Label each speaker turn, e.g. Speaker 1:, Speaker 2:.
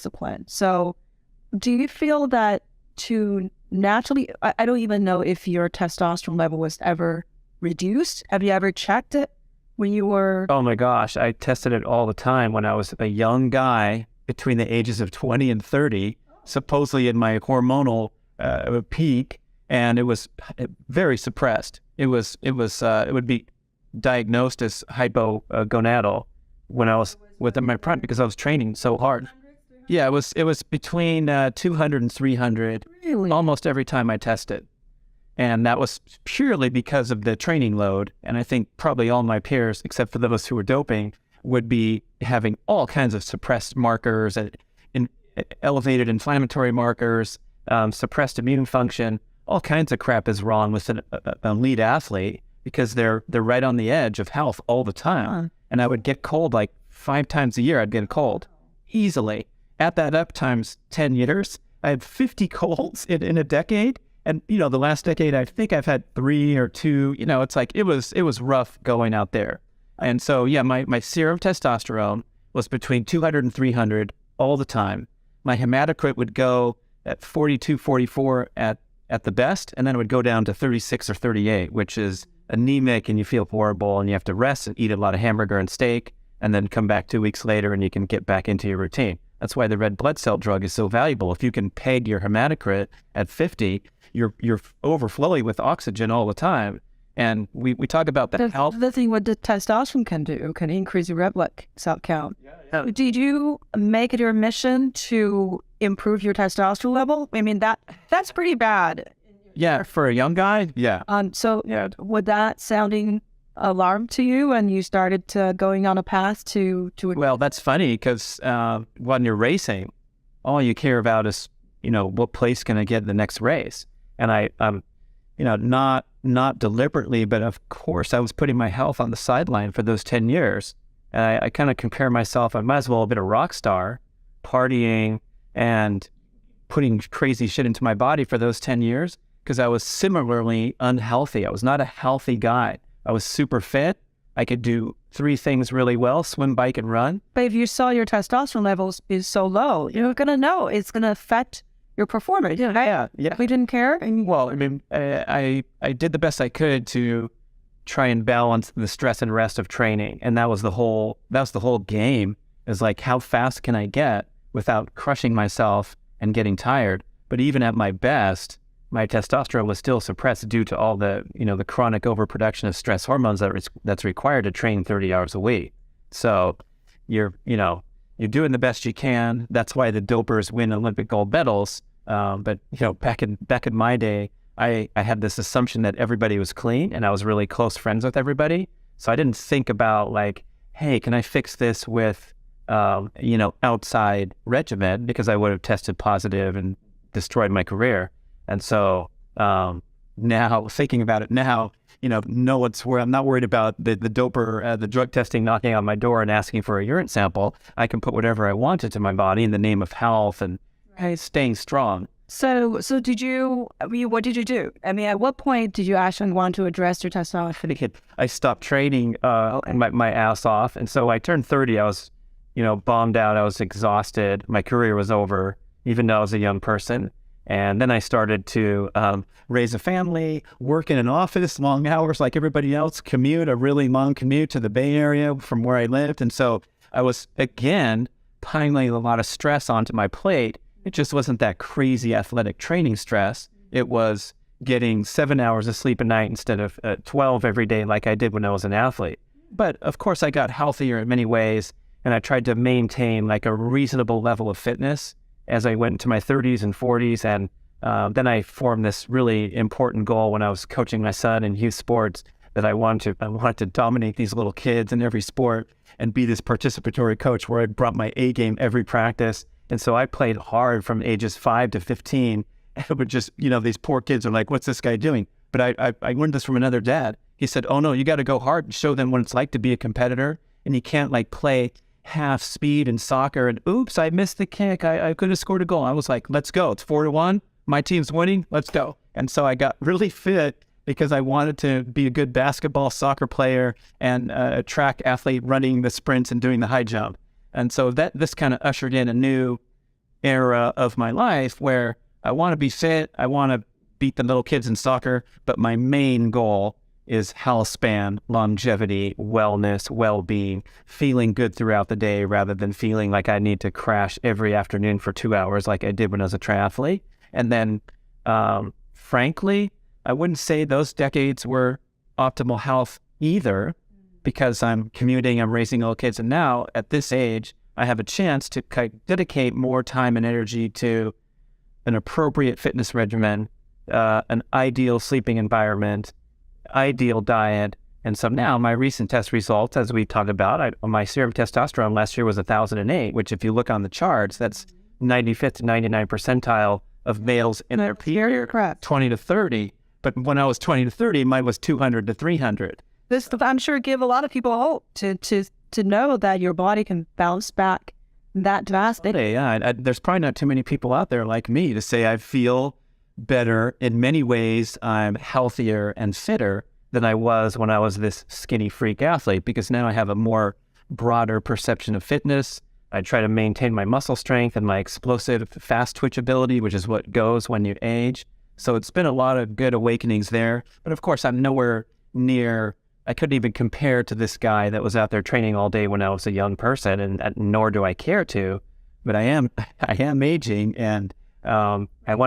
Speaker 1: discipline. So do you feel that to naturally, I don't even know if your testosterone level was ever reduced. Have you ever checked it when you were?
Speaker 2: Oh my gosh, I tested it all the time when I was a young guy between the ages of 20 and 30, supposedly in my hormonal peak, and it was very suppressed. It would be diagnosed as hypogonadal when I was within my prime because I was training so hard. Yeah, it was between 200 and 300
Speaker 1: Really?
Speaker 2: almost every time I tested. And that was purely because of the training load. And I think probably all my peers, except for those who were doping, would be having all kinds of suppressed markers and elevated inflammatory markers, suppressed immune function. All kinds of crap is wrong with an elite athlete because they're right on the edge of health all the time. And I would get cold like 5 times a year. I'd get a cold easily. Add that up times 10 years, I had 50 colds in a decade. And, the last decade, I think I've had 3 or 2, it's like, it was rough going out there. And so, yeah, my serum testosterone was between 200 and 300 all the time. My hematocrit would go at 42, 44 at the best, and then it would go down to 36 or 38, which is anemic and you feel horrible and you have to rest and eat a lot of hamburger and steak and then come back 2 weeks later and you can get back into your routine. That's why the red blood cell drug is so valuable. If you can peg your hematocrit at 50, you're overflowing with oxygen all the time. And we talk about the health.
Speaker 1: The thing what the testosterone can do can increase your red blood cell count. Yeah. Did you make it your mission to improve your testosterone level? I mean, that's pretty bad.
Speaker 2: Yeah, for a young guy, yeah.
Speaker 1: So would that sounding alarm to you and you started going on a path to
Speaker 2: Well, that's funny because when you're racing, all you care about is, what place can I get in the next race? And I'm not deliberately, but of course I was putting my health on the sideline for those 10 years. And I kind of compare myself, I might as well have been a rock star, partying and putting crazy shit into my body for those 10 years because I was similarly unhealthy. I was not a healthy guy. I was super fit. I could do 3 things really well, swim, bike, and run.
Speaker 1: But if you saw your testosterone levels is so low, you're going to know it's going to affect your performance.
Speaker 2: Yeah.
Speaker 1: We didn't care?
Speaker 2: Well, I mean, I did the best I could to try and balance the stress and rest of training. And that was the whole game, is like, how fast can I get without crushing myself and getting tired? But even at my best, my testosterone was still suppressed due to all the, the chronic overproduction of stress hormones that's required to train 30 hours a week. So you're doing the best you can. That's why the dopers win Olympic gold medals. But back in my day, I had this assumption that everybody was clean and I was really close friends with everybody. So I didn't think about like, hey, can I fix this with, outside regimen, because I would have tested positive and destroyed my career. And so now thinking about it now, no one's where I'm not worried about the doper, the drug testing knocking on my door and asking for a urine sample. I can put whatever I want into my body in the name of health and staying strong.
Speaker 1: So what did you do? I mean, at what point did you actually want to address your testosterone?
Speaker 2: I stopped training my ass off. And so I turned 30. I was, bombed out. I was exhausted. My career was over, even though I was a young person. And then I started to raise a family, work in an office, long hours like everybody else, commute, a really long commute to the Bay Area from where I lived. And so I was, again, piling a lot of stress onto my plate. It just wasn't that crazy athletic training stress. It was getting 7 hours of sleep a night instead of 12 every day like I did when I was an athlete. But of course, I got healthier in many ways, and I tried to maintain like a reasonable level of fitness as I went into my 30s and 40s. And then I formed this really important goal when I was coaching my son in youth sports that I wanted to dominate these little kids in every sport and be this participatory coach where I brought my A game every practice. And so I played hard from ages 5 to 15. And it would just, these poor kids are like, what's this guy doing? But I learned this from another dad. He said, oh no, you got to go hard and show them what it's like to be a competitor. And you can't like play half speed in soccer and oops, I missed the kick. I could have scored a goal. I was like, let's go. It's 4-1. My team's winning. Let's go. And so I got really fit because I wanted to be a good basketball, soccer player and a track athlete running the sprints and doing the high jump. And so this kind of ushered in a new era of my life where I want to be fit, I want to beat the little kids in soccer, but my main goal is health span, longevity, wellness, well-being, feeling good throughout the day rather than feeling like I need to crash every afternoon for 2 hours like I did when I was a triathlete. And then, frankly, I wouldn't say those decades were optimal health either, because I'm commuting, I'm raising little kids. And now at this age, I have a chance to dedicate more time and energy to an appropriate fitness regimen, an ideal sleeping environment, ideal diet. And so now my recent test results, as we talked about, my serum testosterone last year was 1,008, which if you look on the charts, that's 95th to 99th percentile of males in their period, 20 to 30. But when I was 20 to 30, mine was 200 to 300.
Speaker 1: This, I'm sure, give a lot of people hope to know that your body can bounce back that drastically.
Speaker 2: Yeah, there's probably not too many people out there like me to say I feel better. In many ways, I'm healthier and fitter than I was when I was this skinny freak athlete, because now I have a more broader perception of fitness. I try to maintain my muscle strength and my explosive fast twitch ability, which is what goes when you age. So it's been a lot of good awakenings there. But of course, I'm nowhere near, I couldn't even compare to this guy that was out there training all day when I was a young person, and nor do I care to. But I am aging, and I want